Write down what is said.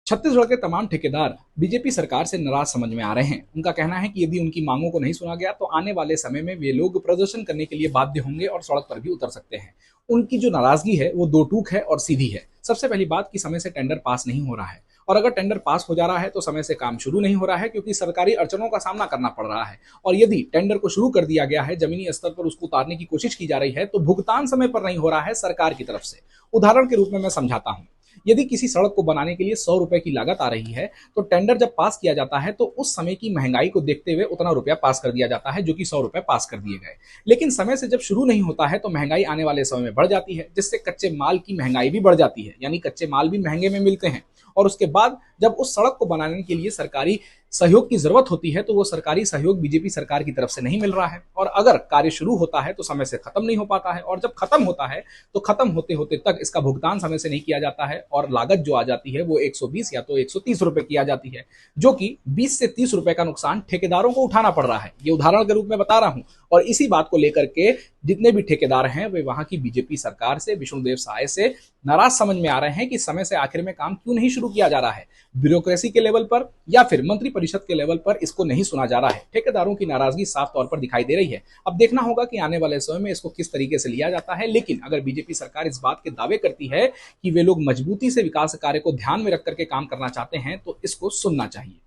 छत्तीसगढ़ के तमाम ठेकेदार बीजेपी सरकार से नाराज समझ में आ रहे हैं। उनका कहना है कि यदि उनकी मांगों को नहीं सुना गया तो आने वाले समय में वे लोग प्रदर्शन करने के लिए बाध्य होंगे और सड़क पर भी उतर सकते हैं। उनकी जो नाराजगी है वो दो टूक है और सीधी है। सबसे पहली बात कि समय से टेंडर पास नहीं हो रहा है, और अगर टेंडर पास हो जा रहा है तो समय से काम शुरू नहीं हो रहा है क्योंकि सरकारी अड़चनों का सामना करना पड़ रहा है। और यदि टेंडर को शुरू कर दिया गया है, जमीनी स्तर पर उसको उतारने की कोशिश की जा रही है, तो भुगतान समय पर नहीं हो रहा है सरकार की तरफ से। उदाहरण के रूप में मैं समझाता हूं। यदि किसी सड़क को बनाने के लिए 100 रुपए की लागत आ रही है, तो टेंडर जब पास किया जाता है तो उस समय की महंगाई को देखते हुए उतना रुपया पास कर दिया जाता है, जो कि 100 रुपए पास कर दिए गए। लेकिन समय से जब शुरू नहीं होता है तो महंगाई आने वाले समय में बढ़ जाती है, जिससे कच्चे माल की महंगाई भी बढ़ जाती है, यानी कच्चे माल भी महंगे में मिलते हैं। और उसके बाद जब उस सड़क को बनाने के लिए सरकारी सहयोग की जरूरत होती है तो वो सरकारी सहयोग बीजेपी सरकार की तरफ से नहीं मिल रहा है, और अगर कार्य शुरू होता है तो समय से खत्म नहीं हो पाता है, और जब खत्म होता है तो खत्म होते होते तक इसका भुगतान समय से नहीं किया जाता है, और लागत जो आ जाती है वो 120 या तो 130 रुपए की आ जाती है, जो कि 20 से 30 रुपए का नुकसान ठेकेदारों को उठाना पड़ रहा है। ये उदाहरण के रूप में बता रहा हूं। और इसी बात को लेकर के जितने भी ठेकेदार हैं वे वहां की बीजेपी सरकार से, विष्णुदेव साय से नाराज समझ में आ रहे हैं कि समय से आखिर में काम क्यों नहीं शुरू किया जा रहा है। ब्यूरोक्रेसी के लेवल पर या फिर मंत्री परिषद के लेवल पर इसको नहीं सुना जा रहा है। ठेकेदारों की नाराजगी साफ तौर पर दिखाई दे रही है। अब देखना होगा कि आने वाले समय में इसको किस तरीके से लिया जाता है। लेकिन अगर बीजेपी सरकार इस बात के दावे करती है कि वे लोग मजबूती से विकास कार्य को ध्यान में रख करके काम करना चाहते हैं तो इसको सुनना चाहिए।